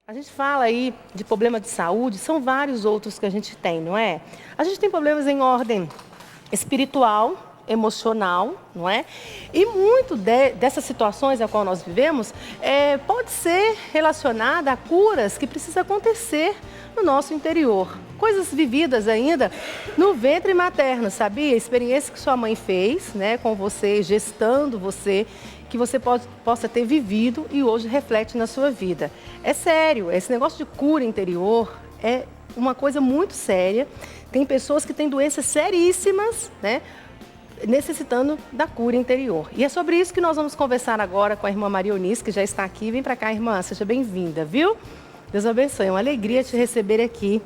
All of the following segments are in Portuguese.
A gente fala aí de problema de saúde, são vários outros que a gente tem, não é? A gente tem problemas em ordem espiritual, emocional, não é? E muito dessas situações a qual nós vivemos pode ser relacionada a curas que precisam acontecer no nosso interior. Coisas vividas ainda no ventre materno, sabia? A experiência que sua mãe fez, né, com você, gestando você, que você possa ter vivido e hoje reflete na sua vida. É sério, esse negócio de cura interior é uma coisa muito séria. Tem pessoas que têm doenças seríssimas, né, necessitando da cura interior. E é sobre isso que nós vamos conversar agora com a irmã Maria Eunice, que já está aqui. Vem para cá, irmã, seja bem-vinda, viu? Deus abençoe, é uma alegria te receber aqui.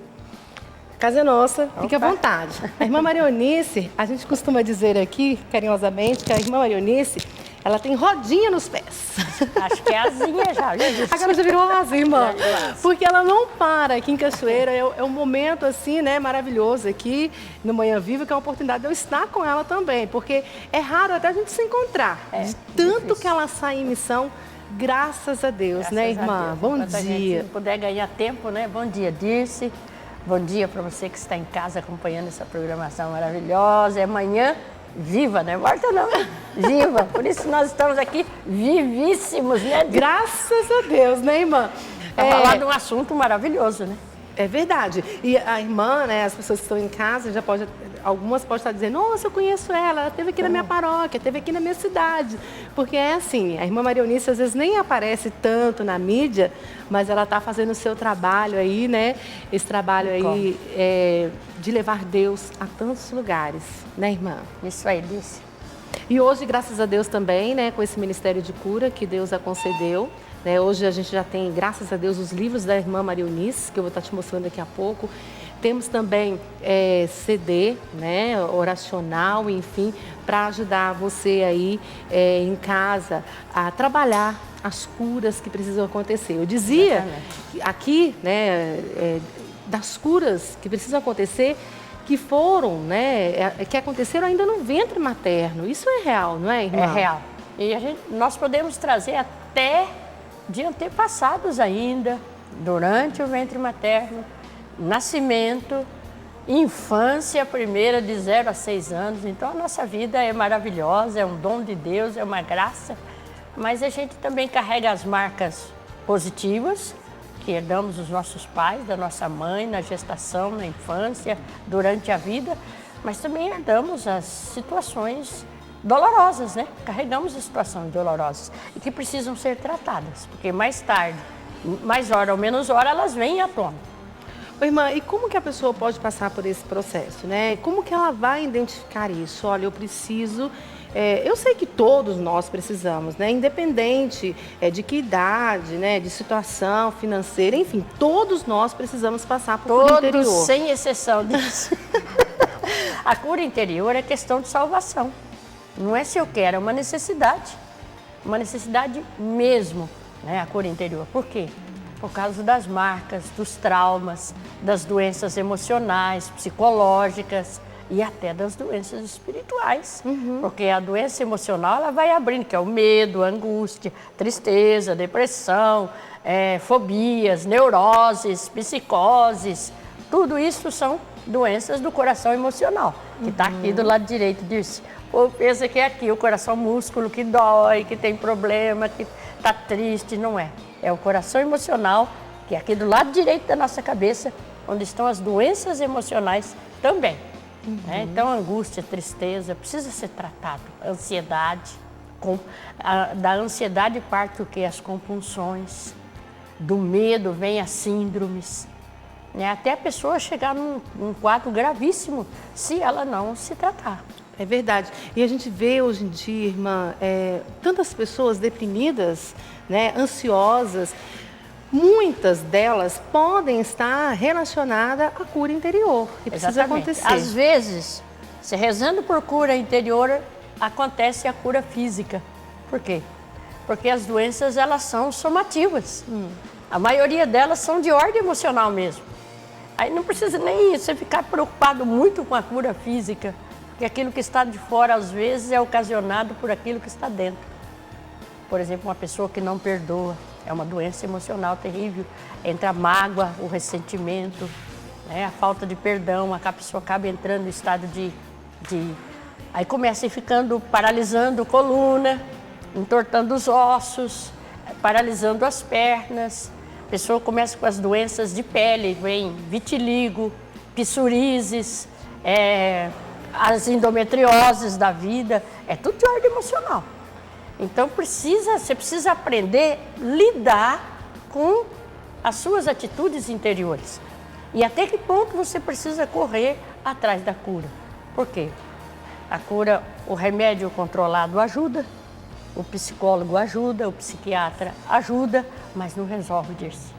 A casa é nossa, fique à vontade. A irmã Maria Eunice, a gente costuma dizer aqui, carinhosamente, que a irmã Maria Eunice, ela tem rodinha nos pés. Acho que é asinha já. Agora já virou asa, irmã. Porque ela não para aqui em Cachoeira. É um momento assim, né, maravilhoso aqui no Manhã Viva, que é uma oportunidade de eu estar com ela também. Porque é raro até a gente se encontrar. De tanto difícil que ela sai em missão, graças a Deus, graças, né, irmã? Bom dia. A gente puder ganhar tempo, né? Bom dia, Dirce. Bom dia para você que está em casa acompanhando essa programação maravilhosa. É manhã viva, não é morta não, viva. Por isso nós estamos aqui vivíssimos, né? Graças a Deus, né, irmã? Para falar de um assunto maravilhoso, né? É verdade. E a irmã, né, as pessoas que estão em casa, algumas podem estar dizendo, nossa, eu conheço ela esteve aqui na minha paróquia, esteve aqui na minha cidade. Porque é assim, a irmã Maria Eunice às vezes nem aparece tanto na mídia, mas ela está fazendo o seu trabalho aí, né? Esse trabalho aí de levar Deus a tantos lugares, né, irmã? Isso aí, disse. E hoje, graças a Deus também, né, com esse ministério de cura que Deus a concedeu, né, hoje a gente já tem, graças a Deus, os livros da irmã Maria Eunice, que eu vou estar te mostrando daqui a pouco. Temos também CD, né, oracional, enfim, para ajudar você aí em casa a trabalhar as curas que precisam acontecer. Eu dizia aqui, né, das curas que precisam acontecer, que foram, né, que aconteceram ainda no ventre materno. Isso é real, não é, irmã? É real. E nós podemos trazer até de antepassados ainda, durante o ventre materno, nascimento, infância primeira de 0 a 6 anos. Então a nossa vida é maravilhosa, é um dom de Deus, é uma graça, mas a gente também carrega as marcas positivas que herdamos dos nossos pais, da nossa mãe, na gestação, na infância, durante a vida, mas também herdamos as situações dolorosas, né? Carregamos as situações dolorosas e que precisam ser tratadas, porque mais tarde, mais hora ou menos hora, elas vêm à tona. Ô, irmã, e como que a pessoa pode passar por esse processo, né? Como que ela vai identificar isso? Olha, eu preciso... eu sei que todos nós precisamos, né? Independente de que idade, né? De situação financeira, enfim, todos nós precisamos passar por cura interior. Todos, sem exceção disso. A cura interior é questão de salvação. Não é se eu quero, é uma necessidade mesmo, né? A cura interior. Por quê? Por causa das marcas, dos traumas, das doenças emocionais, psicológicas e até das doenças espirituais. Porque a doença emocional ela vai abrindo, que é o medo, a angústia, tristeza, depressão, fobias, neuroses, psicoses. Tudo isso são doenças do coração emocional, que está aqui do lado direito disso. Ou pensa que é aqui o coração músculo que dói, que tem problema, que está triste, não é. É o coração emocional, que é aqui do lado direito da nossa cabeça, onde estão as doenças emocionais também. Né? Então, angústia, tristeza, precisa ser tratado. Ansiedade, da ansiedade parte o quê? As compulsões. Do medo vem as síndromes. Né? Até a pessoa chegar num quadro gravíssimo, se ela não se tratar. É verdade. E a gente vê hoje em dia, irmã, tantas pessoas deprimidas, né, ansiosas. Muitas delas podem estar relacionadas à cura interior, que precisa acontecer. Às vezes, se rezando por cura interior, acontece a cura física. Por quê? Porque as doenças, elas são somativas. A maioria delas são de ordem emocional mesmo. Aí não precisa nem você ficar preocupado muito com a cura física, porque aquilo que está de fora, às vezes, é ocasionado por aquilo que está dentro. Por exemplo, uma pessoa que não perdoa, É uma doença emocional terrível. Entre a mágoa, o ressentimento, né, a falta de perdão, a pessoa acaba entrando em estado de... Aí começa ficando, paralisando a coluna, entortando os ossos, paralisando as pernas. A pessoa começa com as doenças de pele, vem vitiligo, psoríasis, as endometrioses da vida, é tudo de ordem emocional. Então você precisa aprender a lidar com as suas atitudes interiores. E até que ponto você precisa correr atrás da cura. Por quê? A cura, o remédio controlado ajuda, o psicólogo ajuda, o psiquiatra ajuda, mas não resolve, Dirce.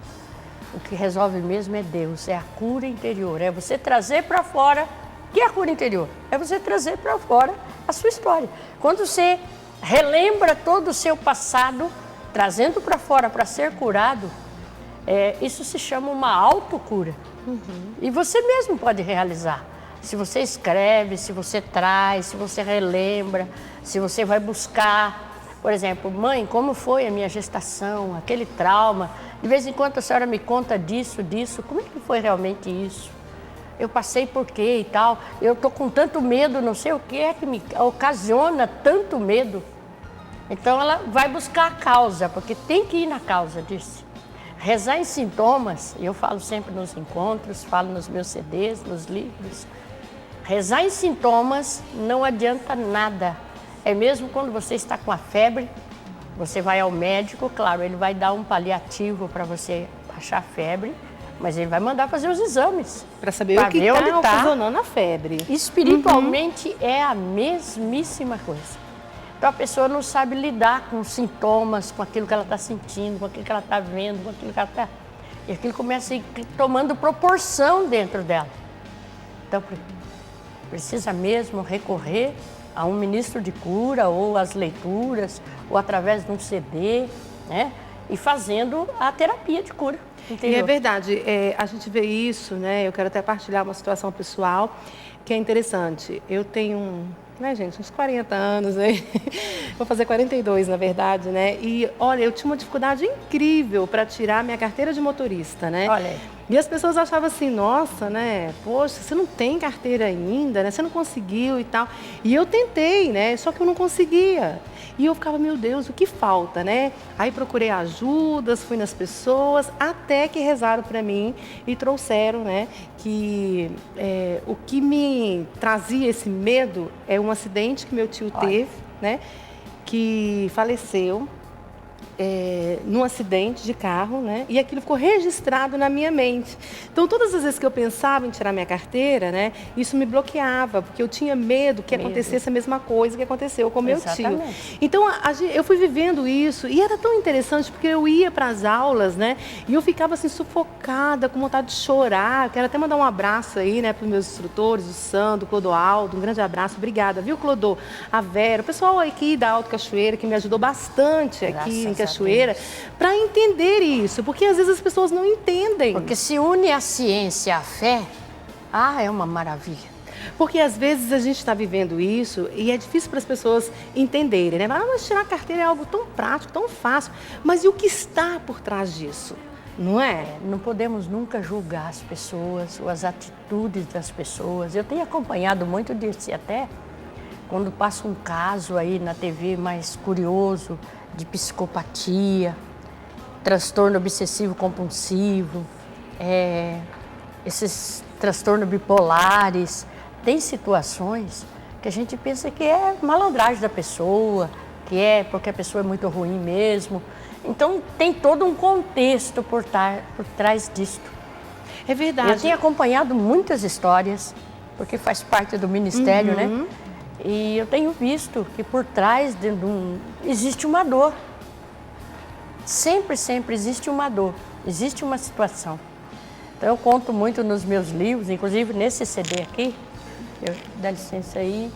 O que resolve mesmo é Deus, é a cura interior, é você trazer para fora. O que é a cura interior? É você trazer para fora a sua história. Quando você relembra todo o seu passado, trazendo para fora para ser curado, isso se chama uma autocura. E você mesmo pode realizar. Se você escreve, se você traz, se você relembra, se você vai buscar. Por exemplo, mãe, como foi a minha gestação, aquele trauma? De vez em quando a senhora me conta disso. Como é que foi realmente isso? Eu passei por quê e tal? Eu estou com tanto medo, não sei o que é que me ocasiona tanto medo. Então ela vai buscar a causa, porque tem que ir na causa disso. Rezar em sintomas, eu falo sempre nos encontros, falo nos meus CDs, nos livros. Rezar em sintomas não adianta nada. É mesmo quando você está com a febre, você vai ao médico, claro, ele vai dar um paliativo para você baixar a febre, mas ele vai mandar fazer os exames. Para saber o que está ocasionando a febre. Espiritualmente é a mesmíssima coisa. Então a pessoa não sabe lidar com os sintomas, com aquilo que ela está sentindo, com aquilo que ela está vendo, com aquilo que ela está... E aquilo começa a ir tomando proporção dentro dela. Então precisa mesmo recorrer a um ministro de cura, ou às leituras, ou através de um CD, né? E fazendo a terapia de cura. Entendeu? E é verdade, a gente vê isso, né? Eu quero até partilhar uma situação pessoal que é interessante. Eu tenho, né, gente, uns 40 anos, né? Vou fazer 42, na verdade, né? E, olha, eu tinha uma dificuldade incrível para tirar minha carteira de motorista, né? Olha aí. E as pessoas achavam assim, nossa, né? Poxa, você não tem carteira ainda, né? Você não conseguiu e tal. E eu tentei, né? Só que eu não conseguia. E eu ficava, meu Deus, o que falta, né? Aí procurei ajudas, fui nas pessoas, até que rezaram para mim e trouxeram, né? Que o que me trazia esse medo é um acidente que meu tio teve, né? Que faleceu. Num acidente de carro, né? E aquilo ficou registrado na minha mente. Então, todas as vezes que eu pensava em tirar minha carteira, né? Isso me bloqueava, porque eu tinha medo que acontecesse a mesma coisa que aconteceu com meu tio. Então, eu fui vivendo isso e era tão interessante, porque eu ia para as aulas, né? E eu ficava assim, sufocada, com vontade de chorar. Quero até mandar um abraço aí, né? Para os meus instrutores, o Sandro, o Clodoaldo, um grande abraço. Obrigada, viu, Clodô? A Vera, o pessoal aqui da Alto Cachoeira, que me ajudou bastante aqui em Cachoeira, para entender isso, porque às vezes as pessoas não entendem. Porque se une a ciência à fé, é uma maravilha. Porque às vezes a gente está vivendo isso e é difícil para as pessoas entenderem, né? Mas tirar a carteira é algo tão prático, tão fácil, mas e o que está por trás disso? Não é? Não podemos nunca julgar as pessoas ou as atitudes das pessoas. Eu tenho acompanhado muito disso, até quando passa um caso aí na TV mais curioso, de psicopatia, transtorno obsessivo compulsivo, esses transtornos bipolares. Tem situações que a gente pensa que é malandragem da pessoa, que é porque a pessoa é muito ruim mesmo. Então tem todo um contexto por trás disto. É verdade. Eu tenho acompanhado muitas histórias, porque faz parte do ministério, né? E eu tenho visto que por trás existe uma dor. Sempre existe uma dor, existe uma situação. Então eu conto muito nos meus livros, inclusive nesse CD aqui, dá licença aí,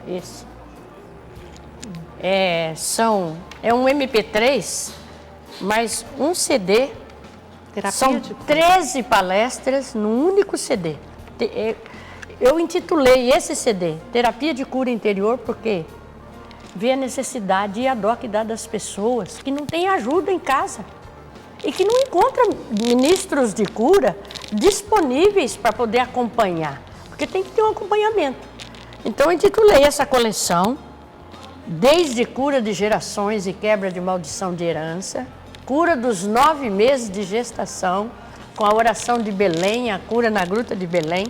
esse. É um MP3, mas um CD, são 13 palestras num único CD. Eu intitulei esse CD, Terapia de Cura Interior, porque vê a necessidade e a dor que dá das pessoas que não têm ajuda em casa. e que não encontra ministros de cura disponíveis para poder acompanhar, porque tem que ter um acompanhamento. Então eu intitulei essa coleção Desde cura de gerações e quebra de maldição de herança, cura dos 9 meses de gestação, com a oração de Belém, a cura na gruta de Belém,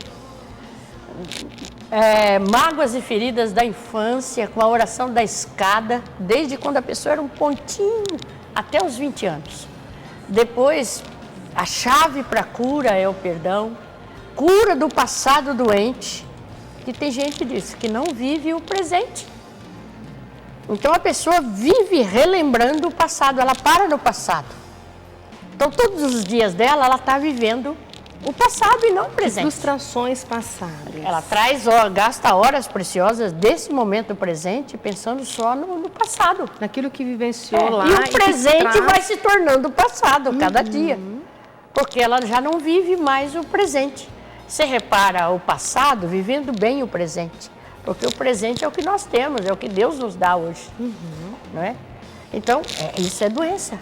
mágoas e feridas da infância, com a oração da escada, desde quando a pessoa era um pontinho até os 20 anos. Depois, a chave para a cura é o perdão, cura do passado doente, que tem gente disso, que não vive o presente. Então a pessoa vive relembrando o passado, ela para no passado. Então todos os dias dela, ela está vivendo o passado e não o presente. Frustrações passadas. Ela gasta horas preciosas desse momento presente pensando só no passado. Naquilo que vivenciou lá. E o presente vai se tornando passado cada dia. Porque ela já não vive mais o presente. Você repara o passado vivendo bem o presente. Porque o presente é o que nós temos, é o que Deus nos dá hoje. Não é? Então, isso é doença.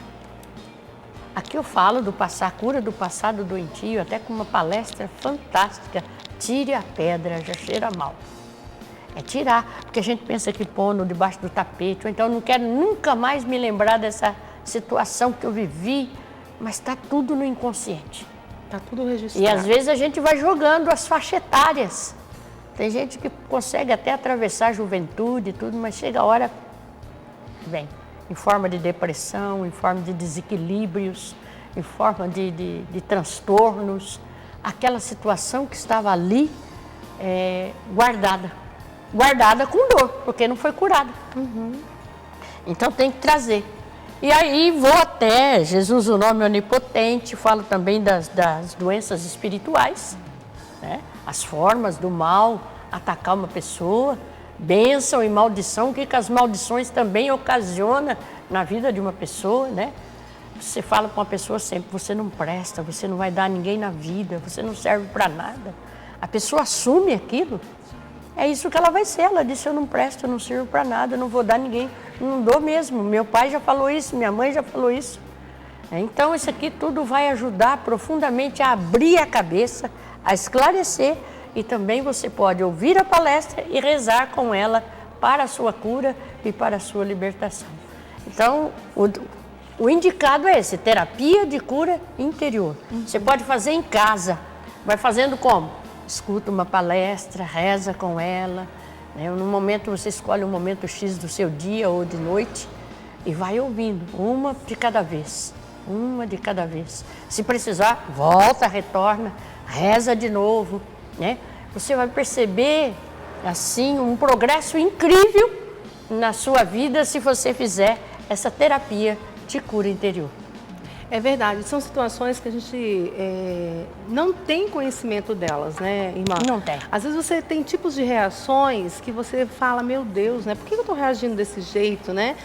Aqui eu falo do cura do passado doentio, até com uma palestra fantástica. Tire a pedra, já cheira mal. É tirar, porque a gente pensa que pondo debaixo do tapete, ou então eu não quero nunca mais me lembrar dessa situação que eu vivi, mas está tudo no inconsciente. Está tudo registrado. E às vezes a gente vai jogando as faixas etárias. Tem gente que consegue até atravessar a juventude e tudo, mas chega a hora, vem, em forma de depressão, em forma de desequilíbrios, em forma de transtornos. Aquela situação que estava ali guardada com dor, porque não foi curada. Então tem que trazer. E aí vou até Jesus, o nome onipotente, falo também das doenças espirituais, né? As formas do mal atacar uma pessoa, bênção e maldição, o que as maldições também ocasionam na vida de uma pessoa, né? Você fala com uma pessoa sempre, você não presta, você não vai dar a ninguém na vida, você não serve para nada. A pessoa assume aquilo, é isso que ela vai ser. Ela disse, eu não presto, eu não sirvo para nada, eu não vou dar a ninguém, não dou mesmo. Meu pai já falou isso, minha mãe já falou isso. Então isso aqui tudo vai ajudar profundamente a abrir a cabeça, a esclarecer, e também você pode ouvir a palestra e rezar com ela para a sua cura e para a sua libertação. Então, o indicado é esse, terapia de cura interior. Você pode fazer em casa. Vai fazendo como? Escuta uma palestra, reza com ela, né? No momento, você escolhe um momento X do seu dia ou de noite e vai ouvindo, uma de cada vez. Uma de cada vez. Se precisar, volta, retorna, reza de novo, né? Você vai perceber, assim, um progresso incrível na sua vida se você fizer essa terapia de cura interior. É verdade, são situações que a gente não tem conhecimento delas, né, irmã? Não tem. Às vezes você tem tipos de reações que você fala, meu Deus, né? Por que eu estou reagindo desse jeito, né?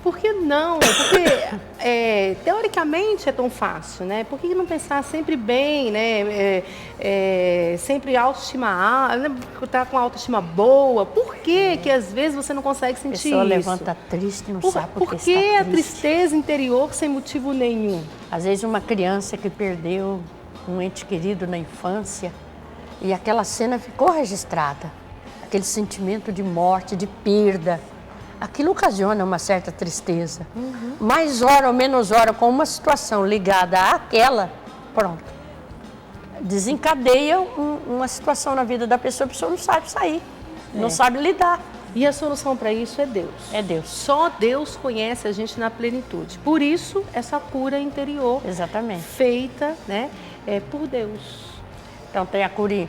Por que não? Porque teoricamente é tão fácil, né? Por que não pensar sempre bem, né? Sempre autoestima alta, estar com autoestima boa? Por que que às vezes você não consegue sentir isso? A pessoa levanta triste, não sabe por que está triste. Por que a triste? tristeza interior sem motivo nenhum? Às vezes uma criança que perdeu um ente querido na infância e aquela cena ficou registrada. Aquele sentimento de morte, de perda. Aquilo ocasiona uma certa tristeza. Mais hora ou menos hora, com uma situação ligada àquela, pronto. Desencadeia uma situação na vida da pessoa, a pessoa não sabe sair, não sabe lidar. E a solução para isso é Deus. É Deus. Só Deus conhece a gente na plenitude. Por isso, essa cura interior. Exatamente. Feita, né, por Deus. Então tem a cura.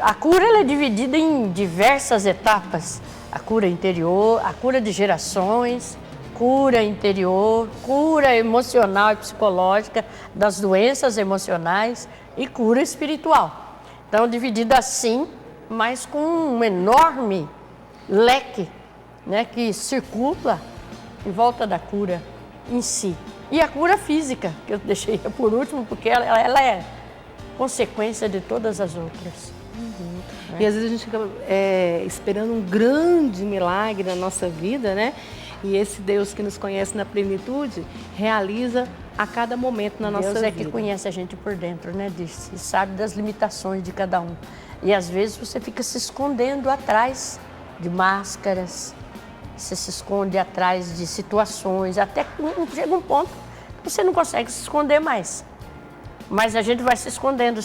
A cura ela é dividida em diversas etapas. A cura interior, a cura de gerações, cura interior, cura emocional e psicológica das doenças emocionais e cura espiritual. Então, dividida assim, mas com um enorme leque, né, que circula em volta da cura em si. E a cura física, que eu deixei por último, porque ela é consequência de todas as outras. E às vezes a gente fica esperando um grande milagre na nossa vida, né? E esse Deus que nos conhece na plenitude realiza a cada momento na nossa vida. Deus é que conhece a gente por dentro, né, Dirce? E sabe das limitações de cada um. E às vezes você fica se escondendo atrás de máscaras, você se esconde atrás de situações, até que chega um ponto que você não consegue se esconder mais. Mas a gente vai se escondendo,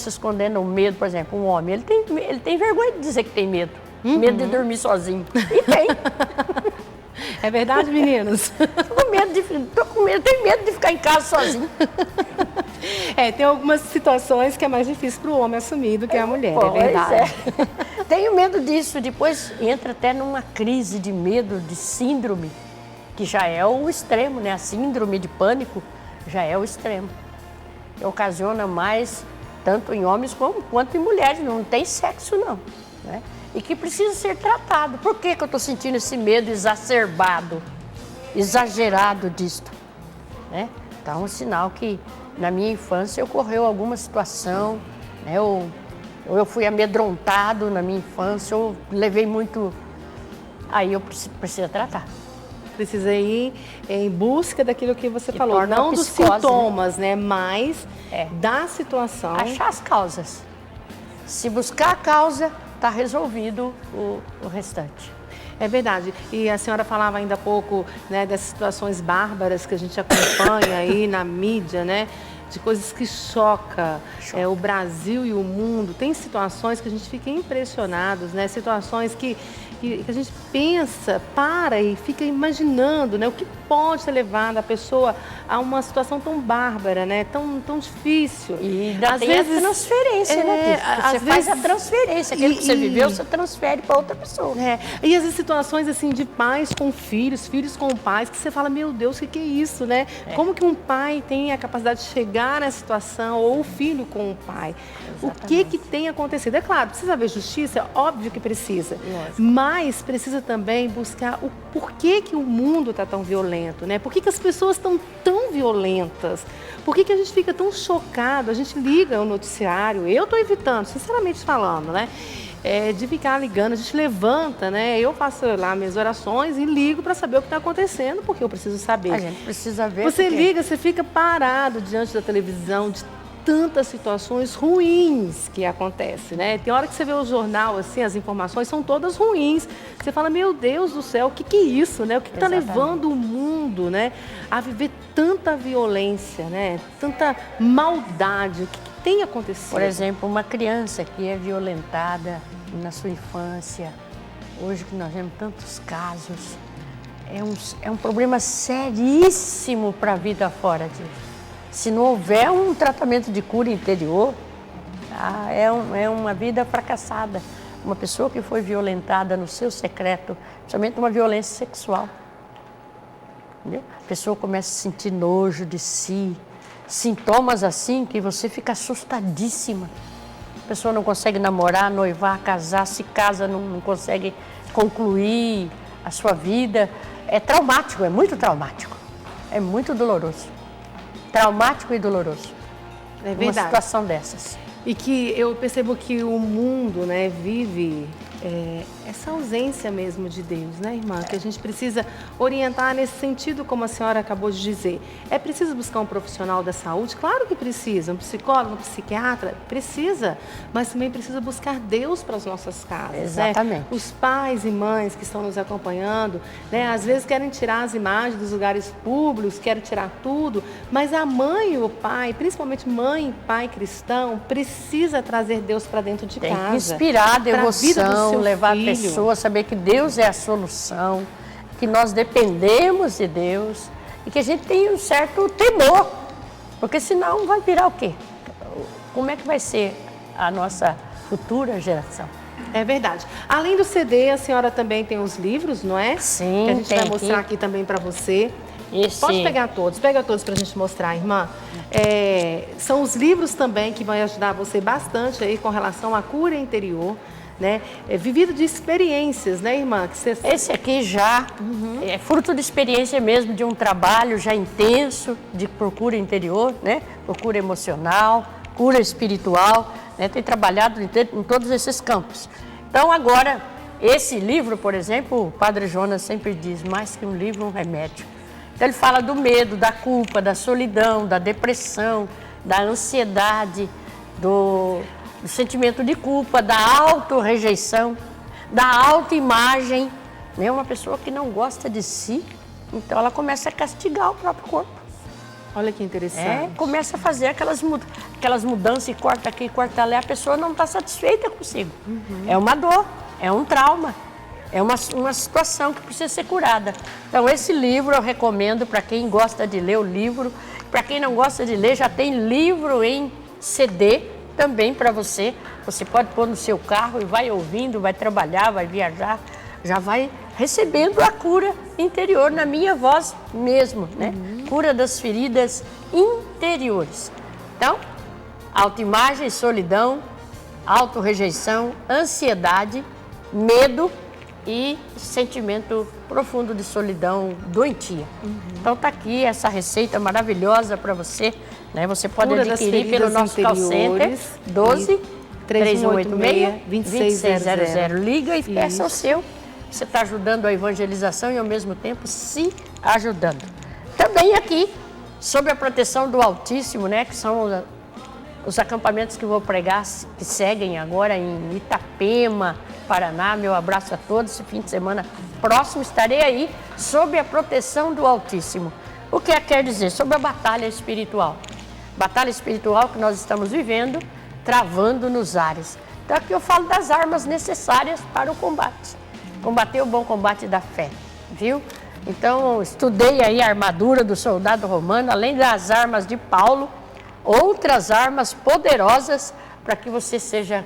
o medo, por exemplo, um homem, ele tem vergonha de dizer que tem medo. Medo de dormir sozinho. E tem. É verdade, meninos? Tô com medo, tenho medo de ficar em casa sozinho. Tem algumas situações que é mais difícil para o homem assumir do que a mulher, é verdade. Tenho medo disso, depois entra até numa crise de medo, de síndrome, que já é o extremo, né? A síndrome de pânico já é o extremo. Que ocasiona mais, tanto em homens quanto em mulheres, não tem sexo não, né? E que precisa ser tratado. Por que eu estou sentindo esse medo exacerbado, exagerado disto? Né? Então, é um sinal que na minha infância ocorreu alguma situação, né? ou eu fui amedrontado na minha infância, ou levei muito... Aí eu preciso tratar. Precisa ir em busca daquilo que você falou, torna não dos psicose, sintomas, né? Mas da situação. Achar as causas. Se buscar a causa, está resolvido o restante. É verdade. E a senhora falava ainda há pouco, né, dessas situações bárbaras que a gente acompanha aí na mídia, né? De coisas que chocam o Brasil e o mundo. Tem situações que a gente fica impressionados, né? Situações que a gente pensa, para e fica imaginando, né? O que pode ter levado a pessoa a uma situação tão bárbara, né? Tão difícil. E ainda tem a transferência, né? Você faz a transferência. Aquilo que você viveu, você transfere para outra pessoa. E às vezes situações assim de pais com filhos, filhos com pais, que você fala, meu Deus, o que é isso, né? Como que um pai tem a capacidade de chegar nessa situação, ou o filho com o pai? Exatamente. O que tem acontecido? É claro, precisa haver justiça, óbvio que precisa. Lógico. Mas precisa também buscar o porquê que o mundo está tão violento, né? Por que as pessoas estão tão violentas? Por que a gente fica tão chocado? A gente liga o noticiário, eu estou evitando, sinceramente falando, né? De ficar ligando, a gente levanta, né? Eu faço lá minhas orações e ligo para saber o que está acontecendo, porque eu preciso saber. A gente precisa ver. Você liga, você fica parado diante da televisão, de tantas situações ruins que acontecem, né? Tem hora que você vê o jornal, assim, as informações são todas ruins. Você fala, meu Deus do céu, o que é isso, né? O que está levando o mundo, né, a viver tanta violência, né? Tanta maldade, o que tem acontecido? Por exemplo, uma criança que é violentada na sua infância, hoje que nós vemos tantos casos, é um problema seríssimo para a vida fora disso. Se não houver um tratamento de cura interior, é uma vida fracassada. Uma pessoa que foi violentada no seu secreto, principalmente uma violência sexual. Entendeu? A pessoa começa a sentir nojo de si, sintomas assim que você fica assustadíssima. A pessoa não consegue namorar, noivar, casar, se casa, não consegue concluir a sua vida. É traumático, é muito traumático, é muito doloroso. Traumático e doloroso. É verdade. Uma situação dessas. E que eu percebo que o mundo, né, vive essa ausência mesmo de Deus, né, irmã? Que a gente precisa orientar nesse sentido, como a senhora acabou de dizer. É preciso buscar um profissional da saúde? Claro que precisa. Um psicólogo, um psiquiatra? Precisa. Mas também precisa buscar Deus para as nossas casas. Exatamente. Né? Os pais e mães que estão nos acompanhando, né, às vezes querem tirar as imagens dos lugares públicos, querem tirar tudo, mas a mãe e o pai, principalmente mãe e pai cristão, precisa trazer Deus para dentro de casa. Tem que inspirar a devoção, levar a pessoa a saber que Deus é a solução, que nós dependemos de Deus e que a gente tem um certo temor, porque senão vai virar o quê? Como é que vai ser a nossa futura geração? É verdade. Além do CD, a senhora também tem os livros, não é? Sim, que a gente vai mostrar aqui também para você. Pode pegar todos, pega todos para a gente mostrar, irmã. São os livros também que vão ajudar você bastante aí com relação à cura interior, né? Vivido de experiências, né, irmã? Esse aqui já é fruto de experiência mesmo, de um trabalho já intenso de procura interior, né? Procura emocional, cura espiritual, né? Tem trabalhado em todos esses campos. Então agora, esse livro, por exemplo, o Padre Jonas sempre diz, mais que um livro, um remédio. Então ele fala do medo, da culpa, da solidão, da depressão, da ansiedade, do sentimento de culpa, da autorrejeição, da autoimagem. É uma pessoa que não gosta de si, então ela começa a castigar o próprio corpo. Olha que interessante. Começa a fazer aquelas mudanças e corta aqui, corta ali, a pessoa não está satisfeita consigo. É uma dor, é um trauma, é uma situação que precisa ser curada. Então esse livro eu recomendo para quem gosta de ler o livro. Para quem não gosta de ler, já tem livro em CD também para você. Você pode pôr no seu carro e vai ouvindo, vai trabalhar, vai viajar, já vai recebendo a cura interior na minha voz mesmo, né? Cura das feridas interiores. Então, autoimagem, solidão, autorrejeição, ansiedade, medo e sentimento profundo de solidão doentia. Então tá aqui essa receita maravilhosa para você, né? Você pode Cura adquirir pelo nosso call center 12 3186 2600. Liga e peça o seu. Você está ajudando a evangelização e ao mesmo tempo se ajudando. Também aqui, sob a proteção do Altíssimo, né? Que são os acampamentos que vou pregar, que seguem agora em Itapema, Paraná. Meu abraço a todos. Esse fim de semana próximo estarei aí, sob a proteção do Altíssimo. O que quer dizer? Sobre a batalha espiritual. Batalha espiritual que nós estamos vivendo, travando nos ares. Então aqui eu falo das armas necessárias para o combate. Combater o bom combate da fé, viu? Então, estudei aí a armadura do soldado romano, além das armas de Paulo, outras armas poderosas para que você seja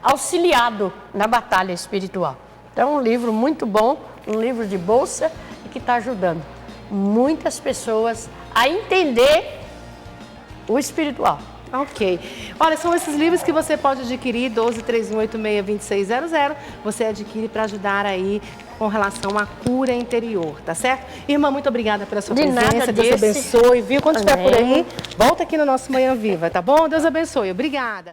auxiliado na batalha espiritual. Então, um livro muito bom, um livro de bolsa e que está ajudando muitas pessoas a entender o espiritual. Ok. Olha, são esses livros que você pode adquirir, 12 3186 2600. Você adquire para ajudar aí com relação à cura interior, tá certo? Irmã, muito obrigada pela sua presença. Deus abençoe, viu? Quando estiver por aí, volta aqui no nosso Manhã Viva, tá bom? Deus abençoe. Obrigada.